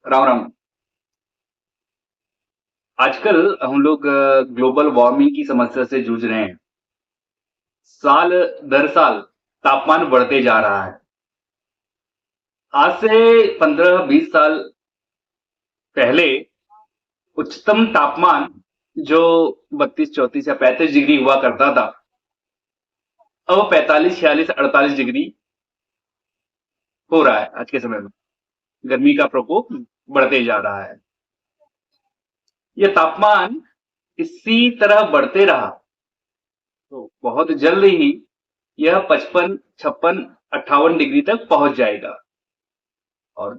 राम राम। आजकल हम लोग ग्लोबल वार्मिंग की समस्या से जूझ रहे हैं। साल दर साल तापमान बढ़ते जा रहा है। आज से 15-20 साल पहले उच्चतम तापमान जो 32-34 या 35 डिग्री हुआ करता था, अब 45-46-48 डिग्री हो रहा है। आज के समय में गर्मी का प्रकोप बढ़ते जा रहा है। यह तापमान इसी तरह बढ़ते रहा तो बहुत जल्द ही यह 55, 56, 58 डिग्री तक पहुंच जाएगा। और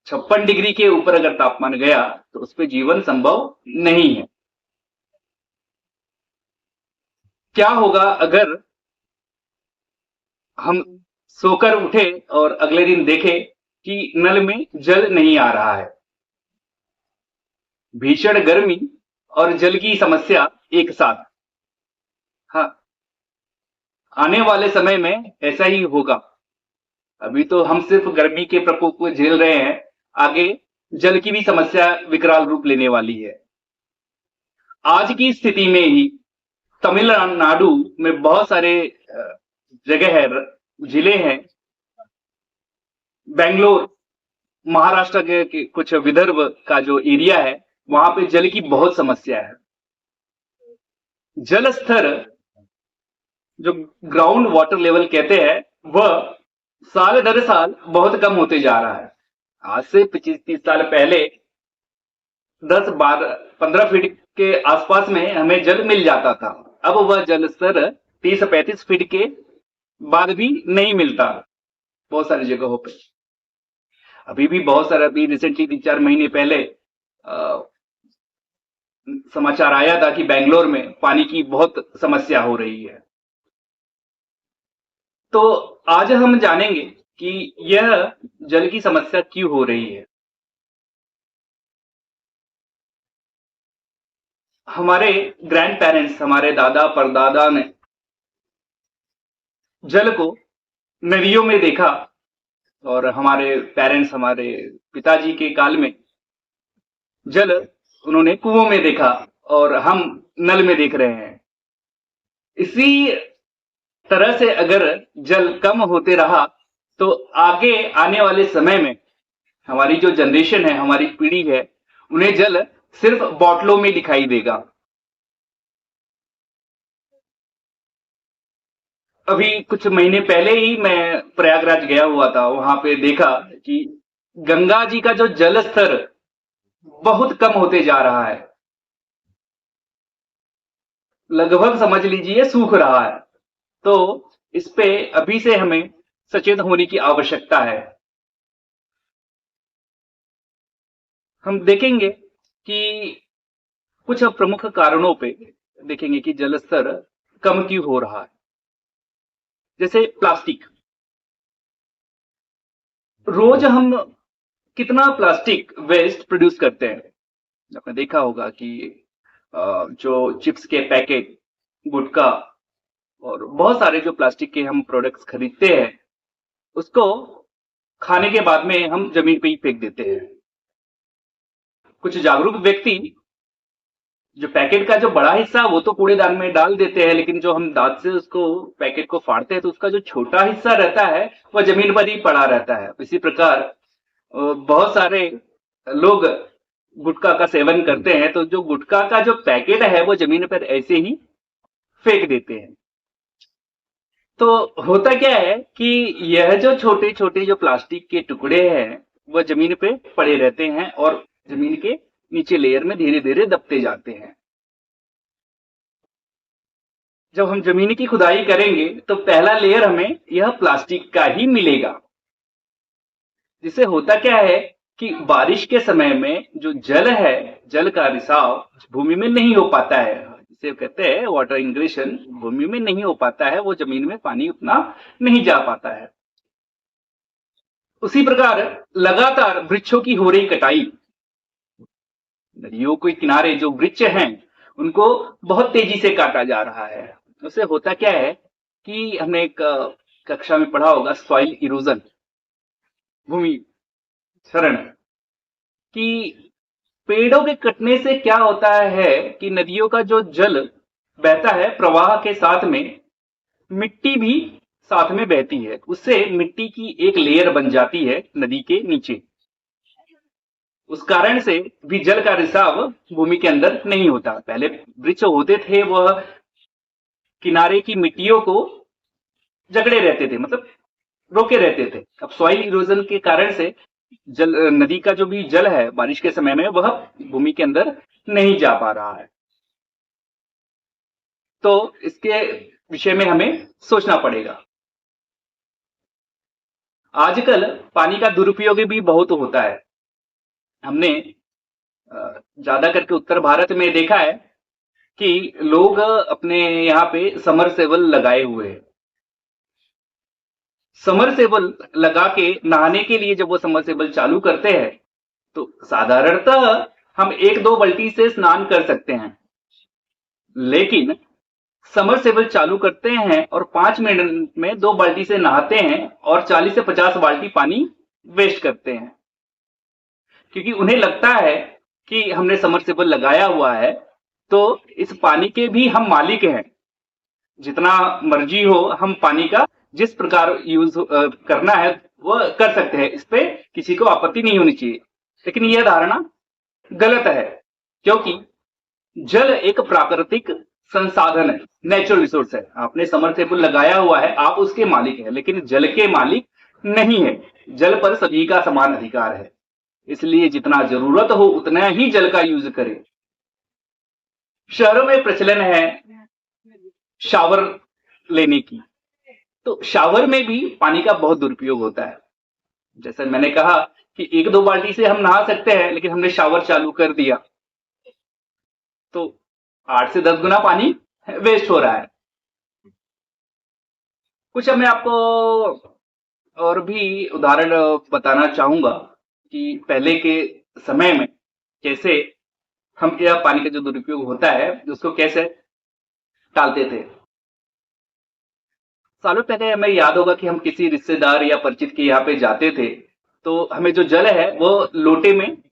56 डिग्री के ऊपर अगर तापमान गया तो उस पे जीवन संभव नहीं है। क्या होगा अगर हम सोकर उठे और अगले दिन देखें कि नल में जल नहीं आ रहा है। भीषण गर्मी और जल की समस्या एक साथ। हाँ, आने वाले समय में ऐसा ही होगा। अभी तो हम सिर्फ गर्मी के प्रकोप को झेल रहे हैं, आगे जल की भी समस्या विकराल रूप लेने वाली है। आज की स्थिति में ही तमिलनाडु में बहुत सारे जगह है, जिले हैं। बेंगलोर, महाराष्ट्र के कुछ विदर्भ का जो एरिया है, वहां पे जल की बहुत समस्या है। जल स्तर, जो ग्राउंड वाटर लेवल कहते हैं, वह साल दर साल बहुत कम होते जा रहा है। आज से 25-30 साल पहले 10-12-15 फीट के आसपास में हमें जल मिल जाता था। अब वह जल स्तर 30-35 फीट के बाद भी नहीं मिलता बहुत सारी जगहों पे। अभी भी बहुत सारा, अभी रिसेंटली 3-4 महीने पहले समाचार आया था कि बेंगलोर में पानी की बहुत समस्या हो रही है। तो आज हम जानेंगे कि यह जल की समस्या क्यों हो रही है। हमारे ग्रैंड पेरेंट्स, हमारे दादा परदादा ने जल को नदियों में देखा, और हमारे पेरेंट्स, हमारे पिताजी के काल में जल उन्होंने कुओं में देखा, और हम नल में देख रहे हैं। इसी तरह से अगर जल कम होते रहा तो आगे आने वाले समय में हमारी जो जनरेशन है, हमारी पीढ़ी है, उन्हें जल सिर्फ बॉटलों में दिखाई देगा। अभी कुछ महीने पहले ही मैं प्रयागराज गया हुआ था। वहां पे देखा कि गंगा जी का जो जल स्तर बहुत कम होते जा रहा है। लगभग समझ लीजिए सूख रहा है। तो इस पे अभी से हमें सचेत होने की आवश्यकता है। हम देखेंगे कि कुछ प्रमुख कारणों पे देखेंगे कि जल स्तर कम क्यों हो रहा है। जैसे प्लास्टिक, रोज हम कितना प्लास्टिक वेस्ट प्रोड्यूस करते हैं। आपने देखा होगा कि जो चिप्स के पैकेट, गुटखा और बहुत सारे जो प्लास्टिक के हम प्रोडक्ट्स खरीदते हैं, उसको खाने के बाद में हम जमीन पे ही फेंक देते हैं। कुछ जागरूक व्यक्ति जो पैकेट का जो बड़ा हिस्सा वो तो कूड़ेदान में डाल देते हैं, लेकिन जो हम दांत से उसको पैकेट को फाड़ते हैं तो उसका जो छोटा हिस्सा रहता है वह जमीन पर ही पड़ा रहता है। इसी प्रकार बहुत सारे लोग गुटखा का सेवन करते हैं, तो जो गुटखा का जो पैकेट है वो जमीन पर ऐसे ही फेंक देते हैं। तो होता क्या है कि यह जो छोटे छोटे जो प्लास्टिक के टुकड़े हैं वह जमीन पे पड़े रहते हैं, और जमीन के नीचे लेयर में धीरे धीरे दबते जाते हैं। जब हम जमीन की खुदाई करेंगे तो पहला लेयर हमें यह प्लास्टिक का ही मिलेगा। जिससे होता क्या है कि बारिश के समय में जो जल है, जल का रिसाव भूमि में नहीं हो पाता है। जिसे कहते हैं वाटर इंग्रेशन, भूमि में नहीं हो पाता है, वो जमीन में पानी उतना नहीं जा पाता है। उसी प्रकार लगातार वृक्षों की हो रही कटाई, नदियों के किनारे जो वृक्ष हैं उनको बहुत तेजी से काटा जा रहा है। उससे होता क्या है कि हमने एक कक्षा में पढ़ा होगा, सॉइल इरोजन, भूमि क्षरण। कि पेड़ों के कटने से क्या होता है कि नदियों का जो जल बहता है प्रवाह के साथ में, मिट्टी भी साथ में बहती है, उससे मिट्टी की एक लेयर बन जाती है नदी के नीचे। उस कारण से भी जल का रिसाव भूमि के अंदर नहीं होता। पहले वृक्ष होते थे, वह किनारे की मिट्टियों को जकड़े रहते थे, मतलब रोके रहते थे। अब सॉइल इरोजन के कारण से जल नदी का जो भी जल है बारिश के समय में वह भूमि के अंदर नहीं जा पा रहा है। तो इसके विषय में हमें सोचना पड़ेगा। आजकल पानी का दुरुपयोग भी बहुत होता है। हमने ज्यादा करके उत्तर भारत में देखा है कि लोग अपने यहाँ पे समरसेबल लगाए हुए हैं। समरसेबल लगा के नहाने के लिए जब वो समरसेबल चालू करते हैं तो साधारणतः हम एक दो बाल्टी से स्नान कर सकते हैं, लेकिन समरसेबल चालू करते हैं और 5 मिनट में 2 बाल्टी से नहाते हैं और 40 से 50 बाल्टी पानी वेस्ट करते हैं, क्योंकि उन्हें लगता है कि हमने समरसेबल लगाया हुआ है तो इस पानी के भी हम मालिक हैं, जितना मर्जी हो हम पानी का जिस प्रकार यूज करना है वह कर सकते हैं, इस पे किसी को आपत्ति नहीं होनी चाहिए। लेकिन यह धारणा गलत है, क्योंकि जल एक प्राकृतिक संसाधन है, नेचुरल रिसोर्स है। आपने समरसेबल लगाया हुआ है, आप उसके मालिक हैं, लेकिन जल के मालिक नहीं है। जल पर सभी का समान अधिकार है, इसलिए जितना जरूरत हो उतना ही जल का यूज करें। शहरों में प्रचलन है शावर लेने की, तो शावर में भी पानी का बहुत दुरुपयोग होता है। जैसे मैंने कहा कि एक दो बाल्टी से हम नहा सकते हैं, लेकिन हमने शावर चालू कर दिया तो 8 से 10 गुना पानी वेस्ट हो रहा है। कुछ मैं आपको और भी उदाहरण बताना चाहूंगा कि पहले के समय में कैसे हम यह पानी का जो दुरुपयोग होता है उसको कैसे टालते थे। सालों पहले हमें याद होगा कि हम किसी रिश्तेदार या परिचित के यहाँ पे जाते थे तो हमें जो जल है वो लोटे में,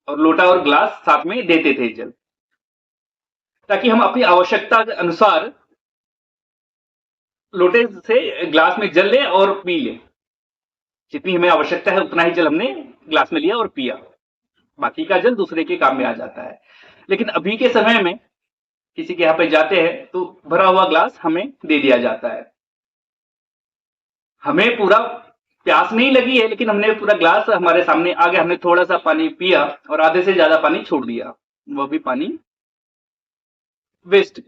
और लोटा और ग्लास साथ में देते थे जल, ताकि हम अपनी आवश्यकता के अनुसार लोटे से ग्लास में जल लें और पी लें। जितनी हमें आवश्यकता है उतना ही जल हमने ग्लास में लिया और पिया, बाकी का जल दूसरे के काम में आ जाता है। लेकिन अभी के समय में किसी के यहाँ पे जाते हैं तो भरा हुआ ग्लास हमें दे दिया जाता है। हमें पूरा प्यास नहीं लगी है, लेकिन हमने पूरा ग्लास हमारे सामने आ गया, हमने थोड़ा सा पानी पिया और आधे से ज्यादा पानी छोड़ दिया, वह भी पानी वेस्ट।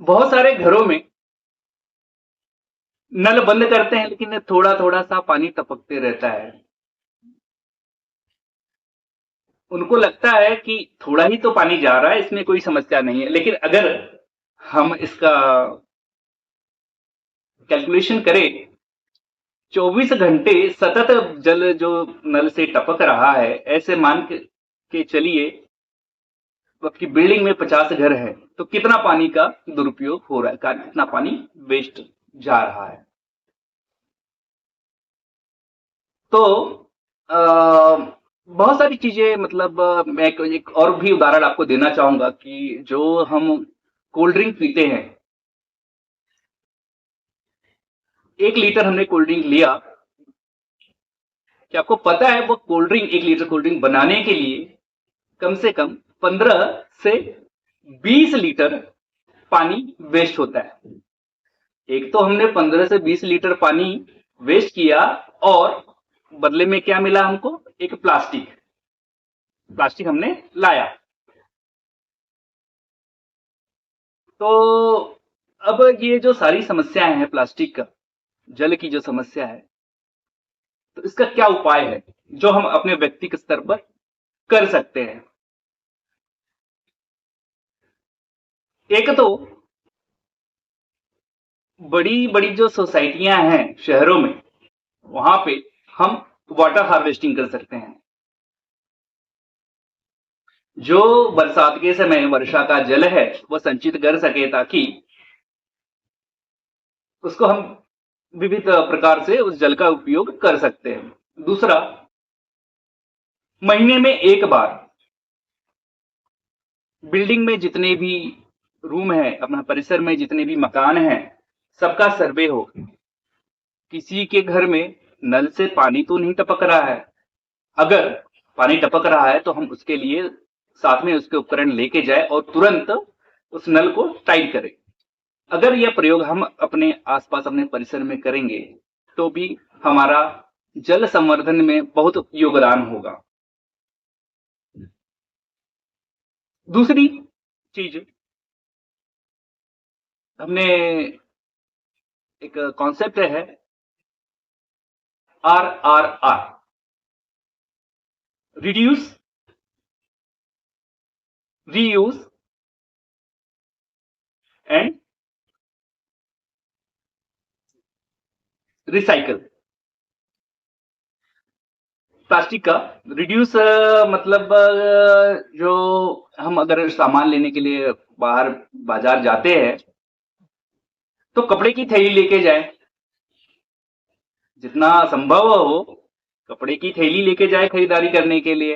बहुत सारे घरों में नल बंद करते हैं लेकिन थोड़ा थोड़ा सा पानी टपकते रहता है। उनको लगता है कि थोड़ा ही तो पानी जा रहा है, इसमें कोई समस्या नहीं है। लेकिन अगर हम इसका कैलकुलेशन करें, 24 घंटे सतत जल जो नल से टपक रहा है, ऐसे मान के चलिए आपकी बिल्डिंग में 50 घर है तो कितना पानी का दुरुपयोग हो रहा है, कितना पानी वेस्ट जा रहा है। तो बहुत सारी चीजें, मतलब मैं एक और भी उदाहरण आपको देना चाहूंगा कि जो हम कोल्ड ड्रिंक पीते हैं, 1 लीटर हमने कोल्ड ड्रिंक लिया, क्या आपको पता है वो cold drink 1 litre cold drink बनाने के लिए कम से कम 15 से 20 लीटर पानी वेस्ट होता है। एक तो हमने 15 से 20 लीटर पानी वेस्ट किया और बदले में क्या मिला हमको, एक प्लास्टिक हमने लाया। तो अब ये जो सारी समस्याएं हैं प्लास्टिक का, जल की जो समस्या है, तो इसका क्या उपाय है जो हम अपने व्यक्तिगत स्तर पर कर सकते हैं। एक तो बड़ी बड़ी जो सोसाइटियां हैं शहरों में, वहां पे हम वाटर हार्वेस्टिंग कर सकते हैं। जो बरसात के समय वर्षा का जल है वो संचित कर सके, ताकि उसको हम विविध प्रकार से उस जल का उपयोग कर सकते हैं। दूसरा, महीने में एक बार बिल्डिंग में जितने भी रूम है, अपना परिसर में जितने भी मकान हैं, सबका सर्वे हो। किसी के घर में नल से पानी तो नहीं टपक रहा है। अगर पानी टपक रहा है तो हम उसके लिए साथ में उसके उपकरण लेके जाए और तुरंत उस नल को टाइट करें। अगर यह प्रयोग हम अपने आसपास अपने परिसर में करेंगे तो भी हमारा जल संवर्धन में बहुत योगदान होगा। दूसरी चीज, हमने एक कॉन्सेप्ट है RRR, reduce, reuse and recycle. Plastic का रिड्यूस मतलब जो हम अगर सामान लेने के लिए बाहर बाजार जाते हैं तो कपड़े की थैली लेके जाएं, जितना संभव हो कपड़े की थैली लेके जाए खरीदारी करने के लिए।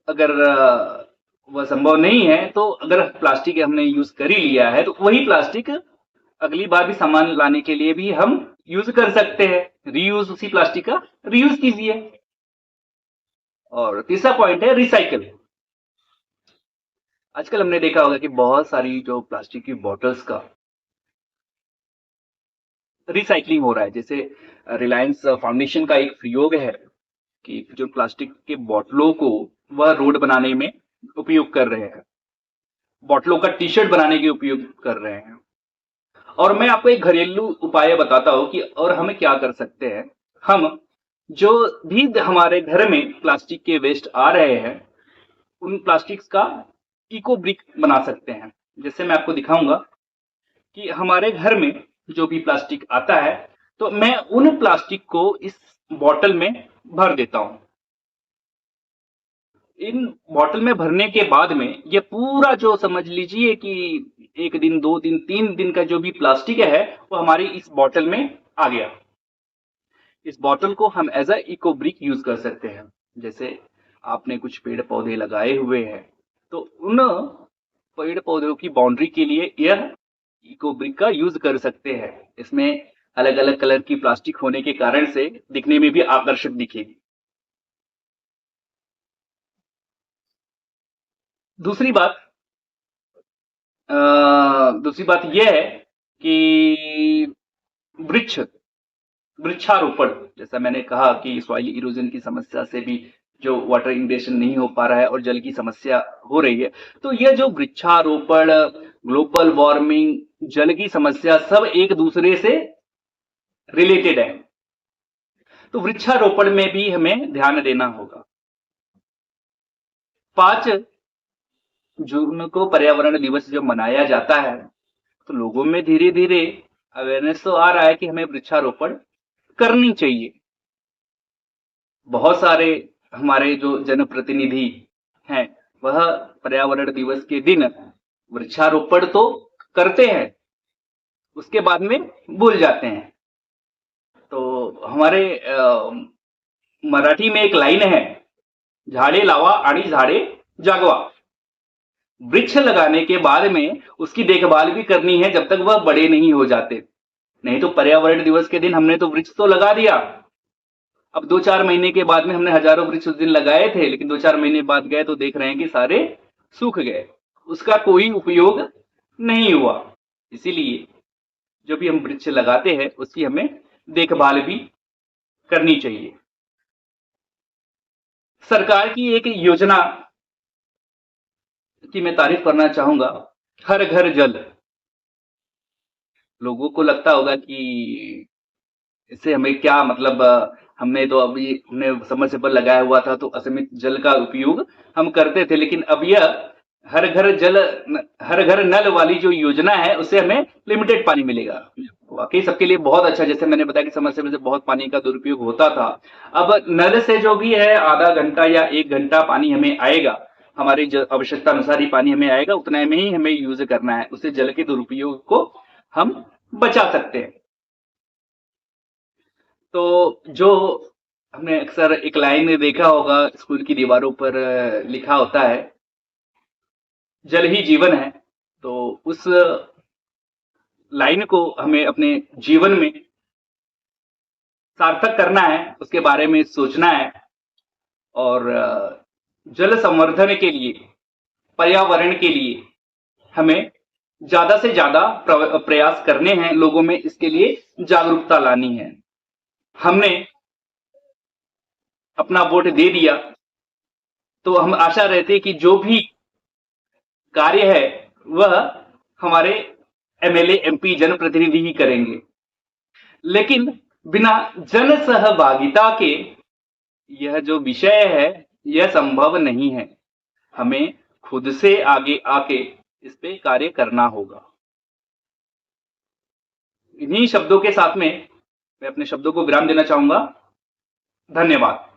अगर वह संभव नहीं है तो अगर प्लास्टिक हमने यूज कर ही लिया है तो वही प्लास्टिक अगली बार भी सामान लाने के लिए भी हम यूज कर सकते हैं। रीयूज, उसी प्लास्टिक का रीयूज कीजिए। और तीसरा पॉइंट है रिसाइकल। आजकल हमने देखा होगा कि बहुत सारी जो प्लास्टिक की बॉटल्स का रिसाइकलिंग हो रहा है। जैसे रिलायंस फाउंडेशन का एक प्रयोग है कि जो प्लास्टिक के बोतलों को वह रोड बनाने में उपयोग कर रहे हैं, बोतलों का टी शर्ट बनाने के उपयोग कर रहे हैं। और मैं आपको एक घरेलू उपाय बताता हूं कि और हमें क्या कर सकते हैं। हम जो भी हमारे घर में प्लास्टिक के वेस्ट आ रहे हैं उन प्लास्टिक्स का इको ब्रिक बना सकते हैं। जैसे मैं आपको दिखाऊंगा कि हमारे घर में जो भी प्लास्टिक आता है तो मैं उन प्लास्टिक को इस बॉटल में भर देता हूं। इन बॉटल में भरने के बाद में ये पूरा जो समझ लीजिए कि 1 दिन 2 दिन 3 दिन का जो भी प्लास्टिक है वो हमारी इस बॉटल में आ गया। इस बॉटल को हम as a eco brick use कर सकते हैं। जैसे आपने कुछ पेड़ पौधे लगाए हुए हैं तो उन पेड़ पौधों की बाउंड्री के लिए यह इको ब्रिक का यूज कर सकते हैं। इसमें अलग अलग कलर की प्लास्टिक होने के कारण से दिखने में भी आकर्षक दिखेगी। दूसरी बात दूसरी बात यह है कि वृक्ष वृक्षारोपण, जैसा मैंने कहा कि सॉइल इरोजन की समस्या से भी जो वाटर इंडेशन नहीं हो पा रहा है और जल की समस्या हो रही है, तो यह जो वृक्षारोपण, ग्लोबल वार्मिंग, जल की समस्या सब एक दूसरे से रिलेटेड है। तो वृक्षारोपण में भी हमें ध्यान देना होगा। 5 जून को पर्यावरण दिवस जब मनाया जाता है तो लोगों में धीरे धीरे अवेयरनेस तो आ रहा है कि हमें वृक्षारोपण करनी चाहिए। बहुत सारे हमारे जो जनप्रतिनिधि हैं वह पर्यावरण दिवस के दिन वृक्षारोपण तो करते हैं, उसके बाद में भूल जाते हैं। तो हमारे मराठी में एक लाइन है, झाडे लावा आणि झाडे जागवा। वृक्ष लगाने के बाद में उसकी देखभाल भी करनी है जब तक वह बड़े नहीं हो जाते। नहीं तो पर्यावरण दिवस के दिन हमने तो वृक्ष तो लगा दिया, अब 2-4 महीने के बाद में हमने हजारों वृक्ष उस दिन लगाए थे, लेकिन 2-4 महीने बाद गए तो देख रहे हैं कि सारे सूख गए, उसका कोई उपयोग नहीं हुआ। इसीलिए जो भी हम वृक्ष लगाते हैं उसकी हमें देखभाल भी करनी चाहिए। सरकार की एक योजना की मैं तारीफ करना चाहूंगा, हर घर जल। लोगों को लगता होगा कि इससे हमें क्या मतलब, हमने तो अभी हमने सबमर्सिबल लगाया हुआ था तो असीमित जल का उपयोग हम करते थे, लेकिन अब यह हर घर जल, हर घर नल वाली जो योजना है उससे हमें लिमिटेड पानी मिलेगा। वाकई सबके लिए बहुत अच्छा। जैसे मैंने बताया कि समरसेबल से बहुत पानी का दुरुपयोग होता था, अब नल से जो भी है आधा घंटा या 1 घंटा पानी हमें आएगा, हमारी आवश्यकता अनुसार ही पानी हमें आएगा, उतना में ही हमें यूज करना है। उससे जल के दुरुपयोग को हम बचा सकते हैं। तो जो हमने अक्सर एक लाइन देखा होगा स्कूल की दीवारों पर लिखा होता है, जल ही जीवन है। तो उस लाइन को हमें अपने जीवन में सार्थक करना है, उसके बारे में सोचना है और जल संवर्धन के लिए, पर्यावरण के लिए हमें ज़्यादा से ज़्यादा प्रयास करने हैं, लोगों में इसके लिए जागरूकता लानी है। हमने अपना वोट दे दिया, तो हम आशा रहती है कि जो भी कार्य है वह हमारे एमएलए, एमपी, जनप्रतिनिधि ही करेंगे। लेकिन बिना जन सहभागिता के यह जो विषय है यह संभव नहीं है। हमें खुद से आगे आके इस पे कार्य करना होगा। इन्हीं शब्दों के साथ में मैं अपने शब्दों को विराम देना चाहूंगा। धन्यवाद।